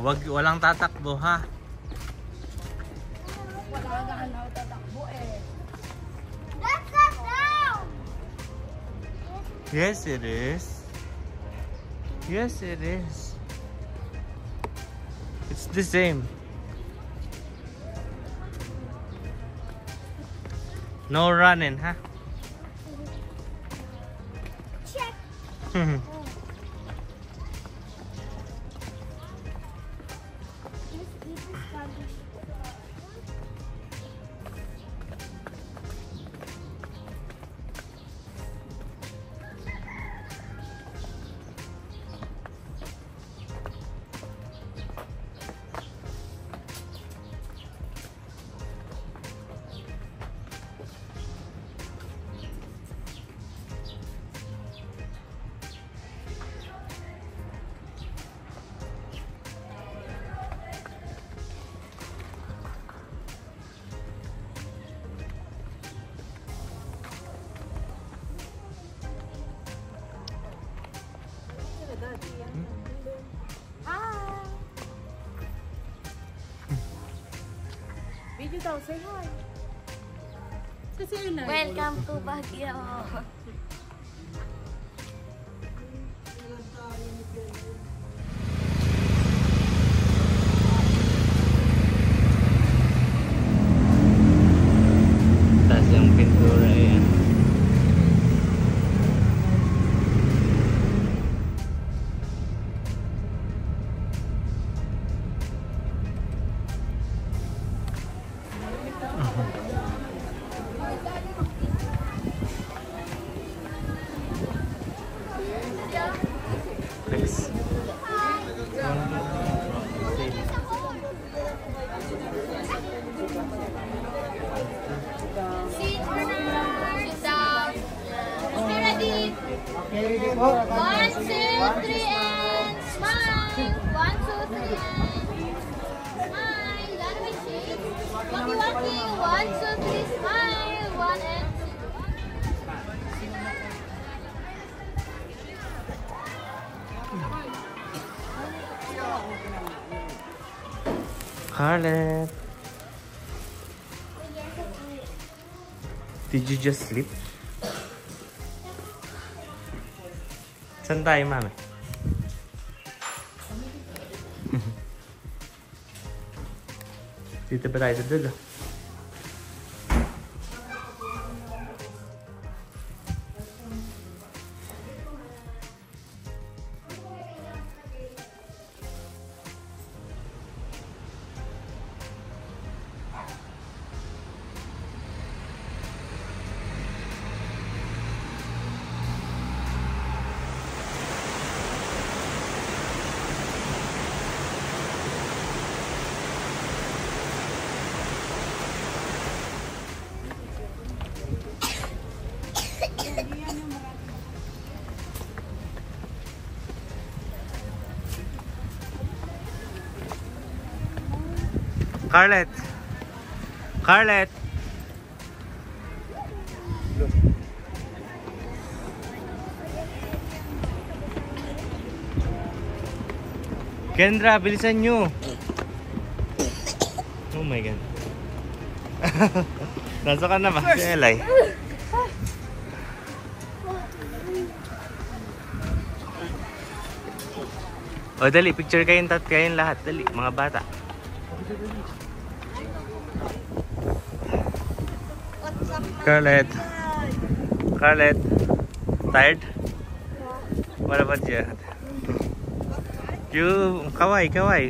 walang tatakbo ha. Wala na tatakbo eh. That's not down! Yes, it is. Yes, it is. It's the same. No running, huh? Check. Video daw, say hi. Welcome to Baguio. Tas yung pintura yan. Please. Sit down. Be ready. Okay, ready po. 1, 2, 3, and smile. 1, 2, 3, and smile. That way, shake. Walkie, walkie. 1, 2, 3, smile. 1 and 2. Scarlett, did you just sleep? Saan tayo, mami? Dito ba tayo sa dulo? Scarlett! Scarlett! Kendra, bilisan nyo! Oh my God. Nasa ka na ba? Si Eli. O dali, picture kayong lahat. Dali, mga bata. Scarlett. Scarlett. Tired? What about you? You, kawai, kawai.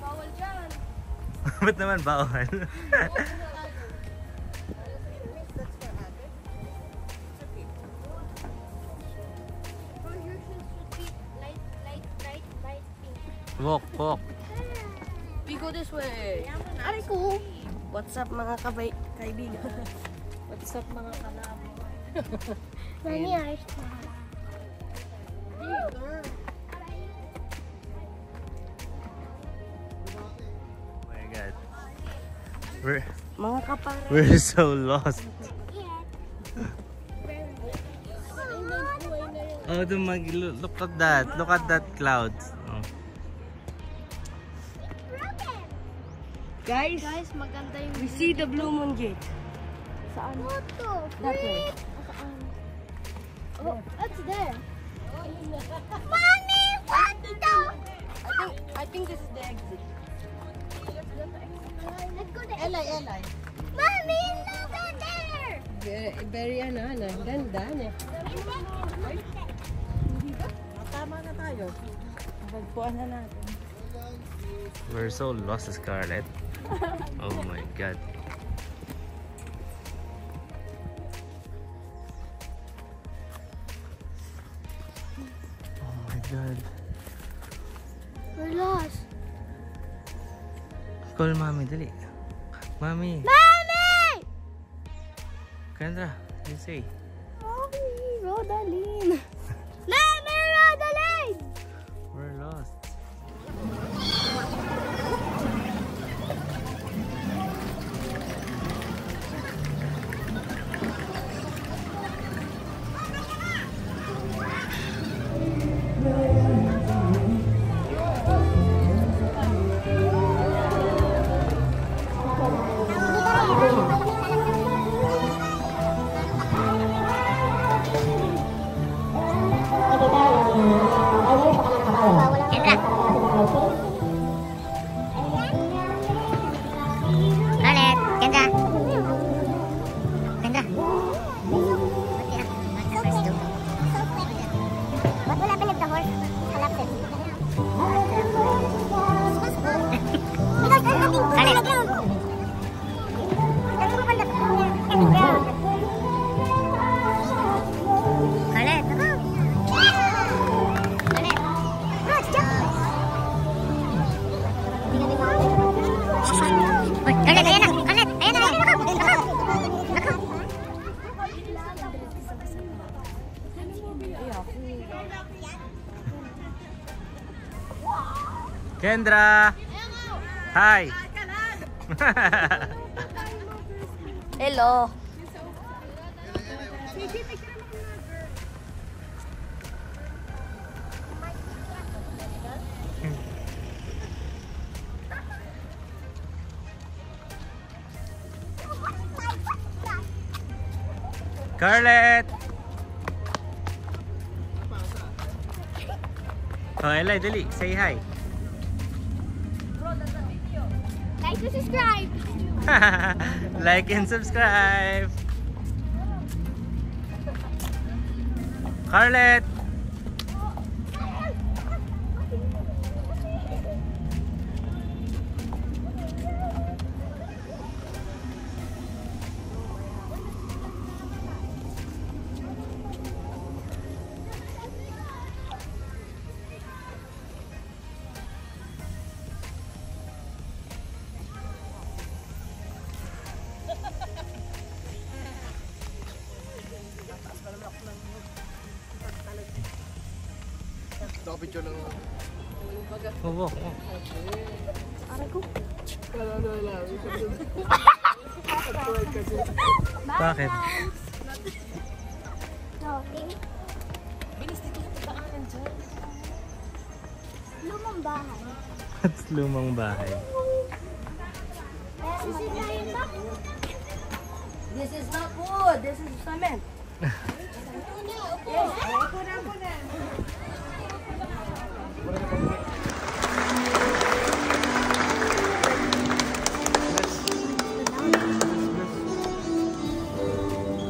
Bawal dyan. Ba't naman bawal? Walk, walk. We go this way. Aray ko. What's up mga kaibigan? What's up mga kalabo? Nangyari Oh my God. Mga kapare. We're so lost. Oh, look at that. Look at that clouds. Oh. Guys, maganda yung we see the Blue Moon Gate. Saan? photo. That way. Oh, that's there. Mommy, what the? I think this is the exit. Let's go to Eli. Mommy, look at there. Very ganda niya. Tama na tayo. Bagpuan na natin. We're so lost, Scarlett. Oh my god. Oh my god. We're lost. Call mommy, dali. Mommy. Mommy! Kendra, you say. Mommy, Rodaline. Mommy, Rodaline! We're lost. Kendra! Hi! Hello. Scarlett! Oh, Eli, dali. Say hi. Like to subscribe. Like and subscribe. Scarlett! Picture lang. Oh. Bakit? Bilis dito sa daanan dyan. Lumang bahay. At lumang bahay. Is it na? This is not wood. This is cement.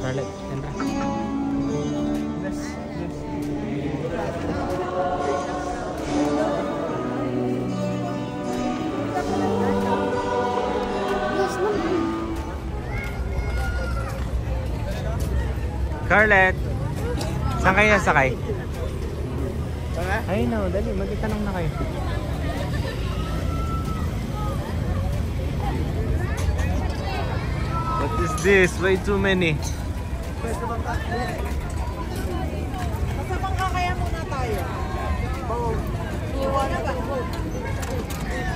Scarlett, Kendra. Scarlett! Saan kayo sakay? Ay no, dali, magkitanong na kayo. What is this? Way too many. Masabang kakaya muna tayo.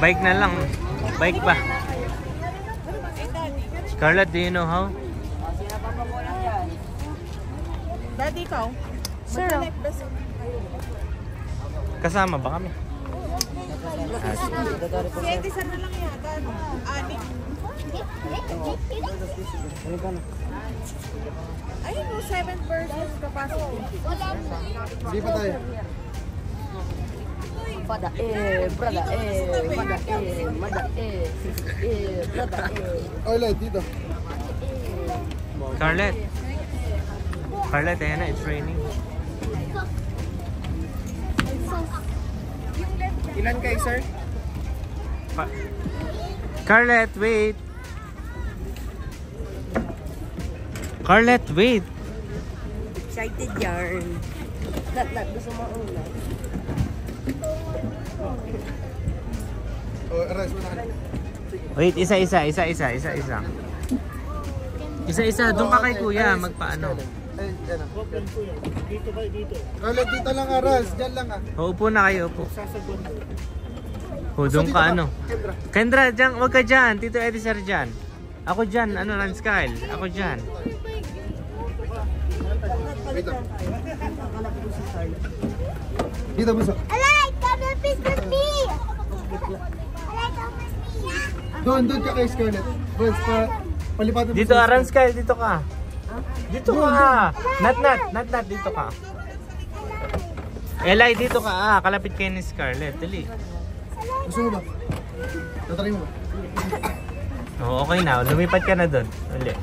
Bike na lang. Bike pa. Scarlett, do you know how? Daddy, ikaw? Sir. Kasama ba kami? Si Edison na lang yata. Ani. Ayun no, 7 persons capacity. Sige pa tayo. Pada brada mada mada brada Oh, light dito. Scarlett. Scarlett, ayan na, it's raining. Ilan kayo, sir? Scarlett, wait. Scarlett, wait. excited yarn. Nat gusto mo una. Oh, aras mo na. Wait, isa-isa. Isa-isa, doon ka kay kuya, magpaano. Ay, yan na. Dito kayo, dito. Scarlett, dito lang aras. Diyan lang ah. Upo na kayo, upo. Doon Dito ka ka, ano. Kendra. Kendra, dyan, wag ka dyan. Tito Eddie sir dyan. Ako dyan, Ranskyle. Ako dyan. Wait lang. Dito, buso. I like double fish with me. I like double fish. Doon ka kay Scarlett. Boys, palipatan mo Dito, sa- Ranskyle, dito ka. Dito ka. Nat, dito ka. Eli, dito ka. Kalapit kayo ni Scarlett. Dali. Gusto mo ba? Tatry mo ba? Oo, okay na. Lumipat ka na doon. Uli.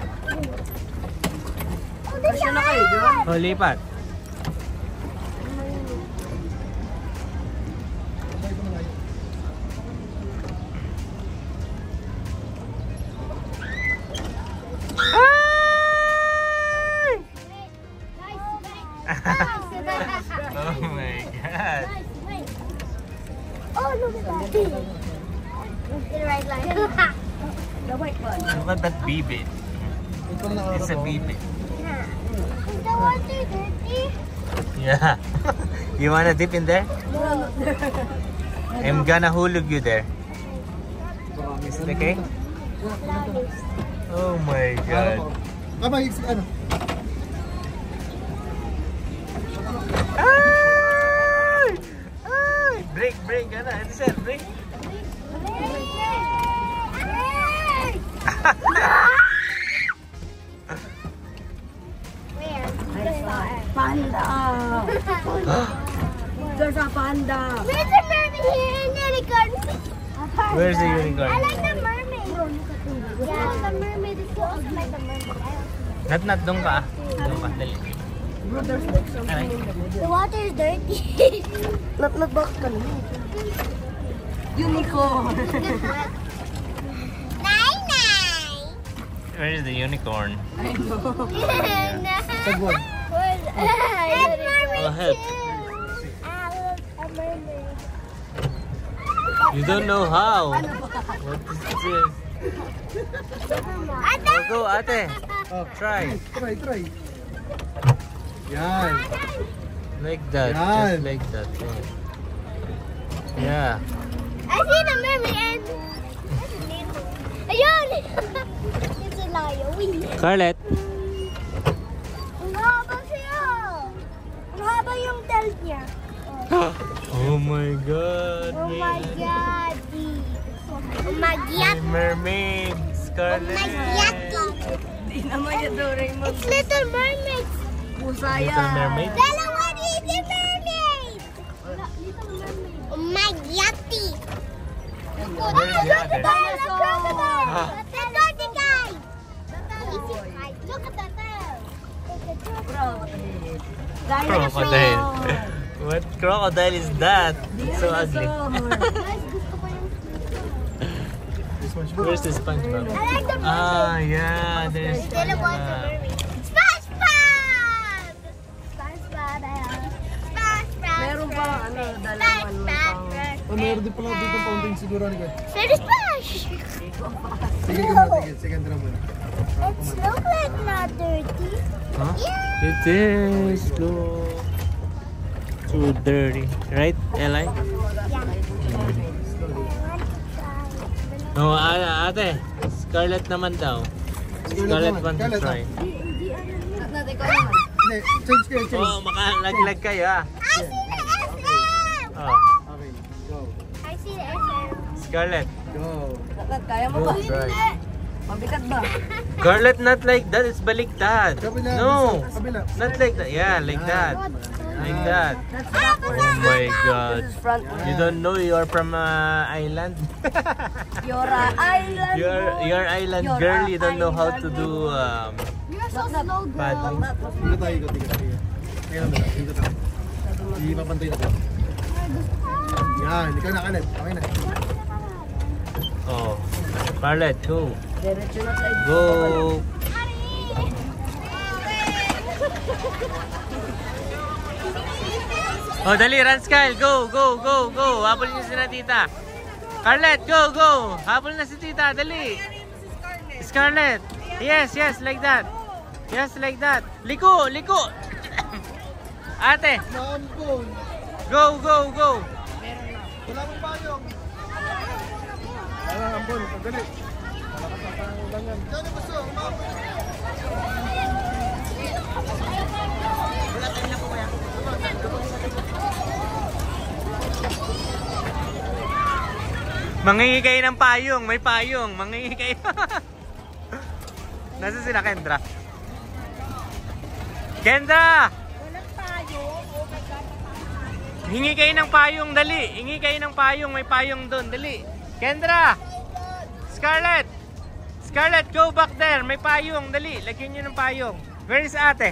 Kasya na kayo dyan? O, lipat. Oh my God. Oh, look at that. Look at the right line. The white one. Look at that bibit. Ito na It's a bibit. Is the water dirty? Yeah. You wanna dip in there? I'm gonna hulog you there. Is it okay? Oh my God. Kamay, ano? Ay! Ay! Break, ano? Ito sir, break. Panda! There's a panda! Where's the mermaid here and unicorn? Where's the I unicorn? like the mermaid. Yeah, the mermaid is so ugly like the mermaid. Nat, doon ka. Doon ka, dali. Aray. The water is dirty. Nat bakit ka naman? Unicorn! Nine. Where is the unicorn? Tagwan. And mermaid Oh, help. too. A mermaid. You don't know how. What is this? Go, ate. Oh, Try. try. Yan. Like that. Yan. Just like that. Yeah. I see the mermaid and... Ayun! It's a lion. Scarlett. Ang haba siya. Ang haba yung tail niya. Oh my God. Oh my God. Oh my Hey, God. mermaid. Scarlett. Oh my God. Di naman yung Doraemon. It's Little Mermaid. Pusaya! Little mermaid. Bella, what is the mermaid? Little Mermaid. Oh my yachty. Oh, Where's the look other? at that. The crocodile. Ah. The dirty guy. Look at that. Crocodile. What crocodile is that? It's so ugly. This one, Where's the SpongeBob? I like the mermaid. Ah, yeah. There's Little boy's a SpongeBob. mermaid. SpongeBob! SpongeBob. Meron pa dalaman mo pang... Oh, meron din pala dito fountain siguro ni Gwen. There's Splash! Sige ka muna, sige ka muna. It's look like not dirty. Huh? Yeah. It is. Look. Too dirty. Right, Eli? Oh, ate. Scarlett naman daw. Scarlett wants to try. Nat, ikaw naman. Hindi, change kayo, change. Oh, makalaglag kayo ah. I see the SM! Oh, Okay, go. I see the SM. Scarlett. Go. Nat, kaya mo ba? Go, try. Mabigat ba? Scarlett, not like that. It's baliktad. Kabila, No. kabila. Not like that. Yeah, like that. Like that. That's backward. Oh my God. This is frontward. You don't know you're from island? Yora Island. You're island You're girl. a You don't know how to island. do You're so slow, paddling. Ikot tayo, ikot. Tingnan mo lang, ikot tayo. Ipapantay na ko. Yan, ikaw na kanan. Okay na. Oh, Scarlett, go. Diretso na sa Go. Oh, dali, run, Skyle. Go, go, go, go. Habol niyo si na tita. Scarlett, go, go. Habol na si tita, dali. Scarlett. Yes, yes, like that. Yes, like that. Liko, liko. Ate, Maambon. go, go, go. Wala mong payong. Wala, ambon. Pagdali. Diyan ang gusto. Mangingi kayo ng payong. May payong. Mangingi kayo. Nasa sila, Kendra? Kendra! Hingi kayo ng payong, dali. Hingi kayo ng payong. May payong doon, dali. Kendra! Scarlett! Scarlett, go back there. May payong, dali. Lagyan nyo ng payong. Where is ate?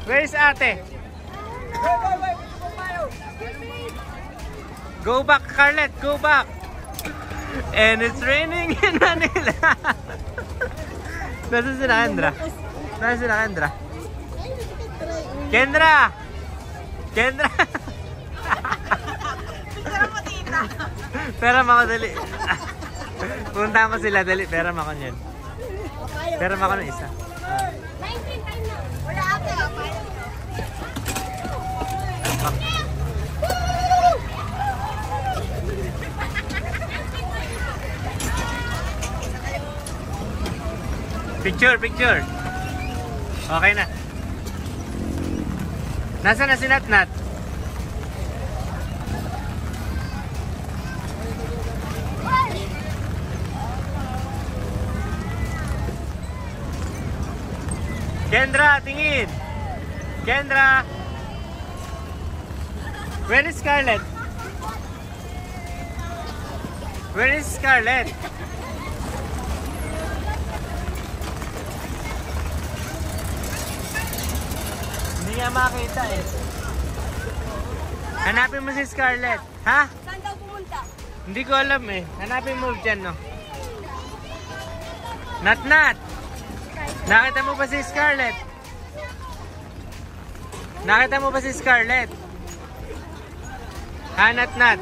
Where is ate? Go back, Scarlett. Go back. And it's raining in Manila. Nasa sila, Kendra? Nasa sila, Kendra? Kendra! Kendra! Pera mo ko, dali. Punta mo sila, dali. Pera mo ko niyan. Pera mo ko ng isa. 19 time na. Wala ate. Picture, picture. Okay na. Nasaan na si Natnat? Kendra, tingin. Kendra. Where is Scarlett? Where is Scarlett? Hindi nga makita eh. Hanapin mo si Scarlett. Ha? Saan daw pumunta? Hindi ko alam eh. Hanapin mo dyan, no? Natnat! Nakita mo ba si Scarlett? Nakita mo ba si Scarlett? Ha, Natnat?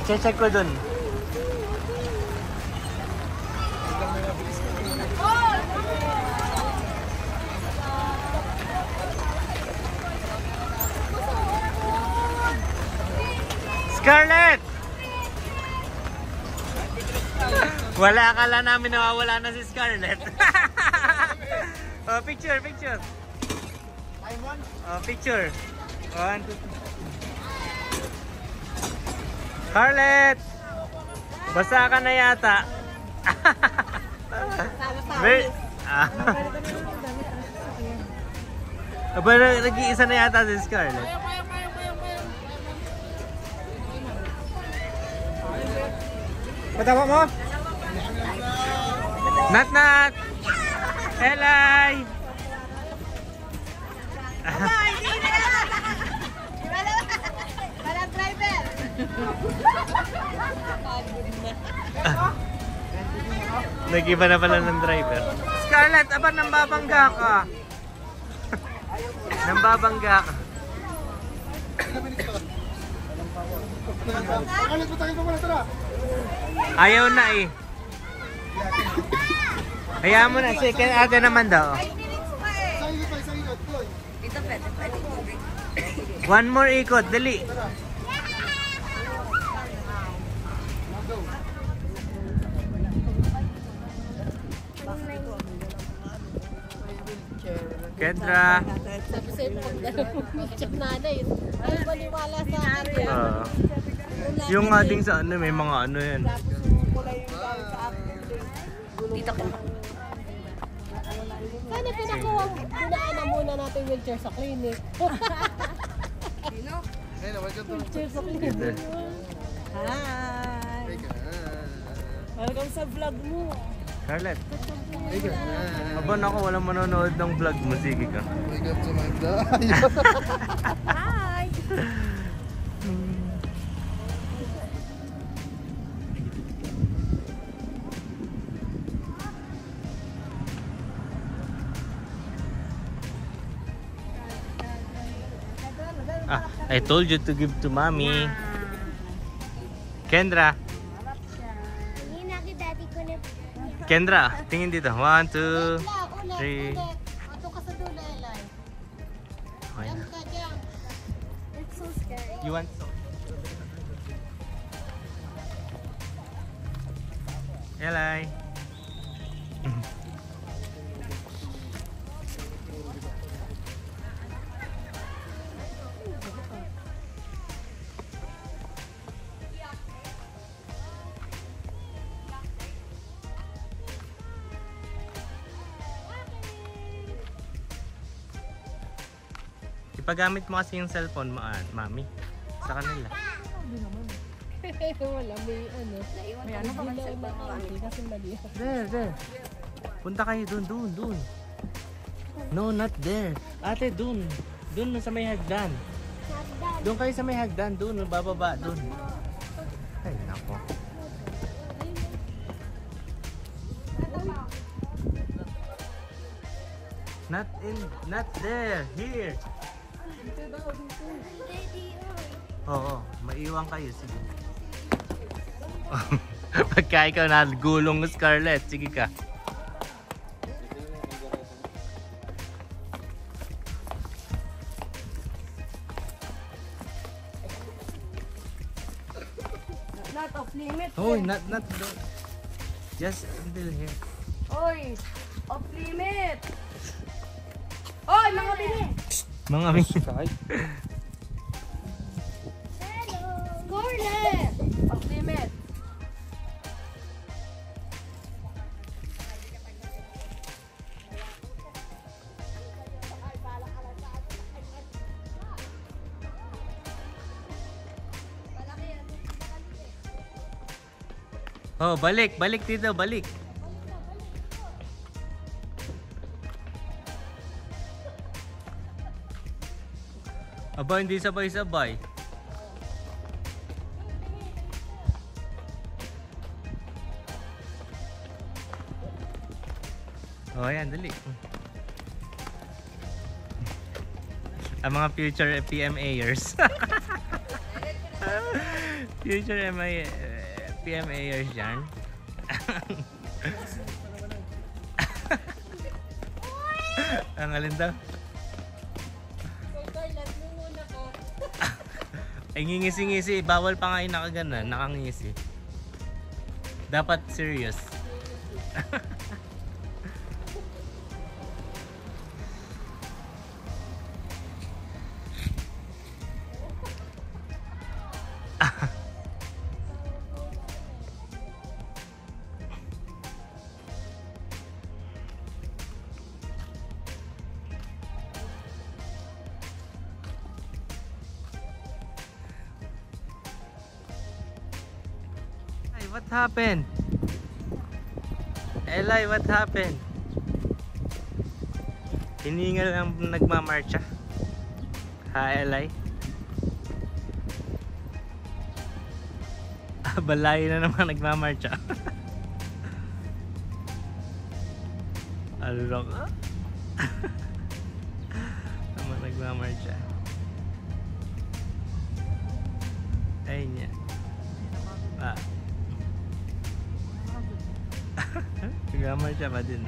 Check ko dun. Scarlett! Wala, akala namin nawawala na si Scarlett. Oh, picture, picture. Oh, picture. 1, 2, 3. Scarlett! Basa ka na yata. Aba, nag-iisa na yata si Scarlett. Patawa mo? Nat! Helay! Walang driver. Nag-iba na pala ng driver. Scarlett, aba nang babangga ka. Nang babangga ka. Kalit mo tayo pa pala, tara. Ayaw na eh. Hayaan mo na. Sige, ate naman daw. Sa ilot pa, sa ilot. Toy. Dito pwede. One more ikot, dali. Kendra. Sabi sa'yo po, kung gano'n yung nanay, ay maniwala sa akin yan. Yung ating sa ano, may mga ano yan. Dito ka. Sana pinakuha, pinaan na muna natin yung chair sa clinic. Ayun, welcome to. Chair sa clinic. Hi! Welcome sa vlog mo. Scarlett, aba nako, walang manonood ng vlog mo. Sige ka. Welcome to my vlog. Hi! I told you to give to mommy. Kendra. Kendra, tingin dito. 1, 2, 3. Ulit. Ato ka sa dulo, Eli. Okay na. Ka dyan. It's so scary. You want so? Eli. Ipagamit mo kasi yung cellphone mo, mami. Sa kanila. Wala, may ano. May ano pa kasi sa baba. Hindi kasi mali. There. Punta kayo dun. No, not there. Ate, dun. Dun sa may hagdan. Doon kayo sa may hagdan, dun. Bababa, dun. Ay, nako. Not there. Here. Oo, maiwan kayo. Sige. Pagka ikaw nagulong na Scarlett, sige ka. Not off limit. Oh, not just until here. Oy! Off limit! Oy, mga bini! Mga mi. Scarlett! Off limit! Oh, balik dito, balik. Aba, hindi sabay-sabay. Oh, ayan, dali. Ang mga future PMAers. Future PMAers yan. Ang alin daw? Ay, ngingisi-ngisi. Bawal pa nga yung nakaganan. Nakangisi. Dapat serious. What happened? Eli, what happened? Hiningal ang nagmamarcha. Ha, Eli? Balay na naman nagmamarcha. Alok. Naman nagmamarcha. Ay niya. Nagmamarcha pa din.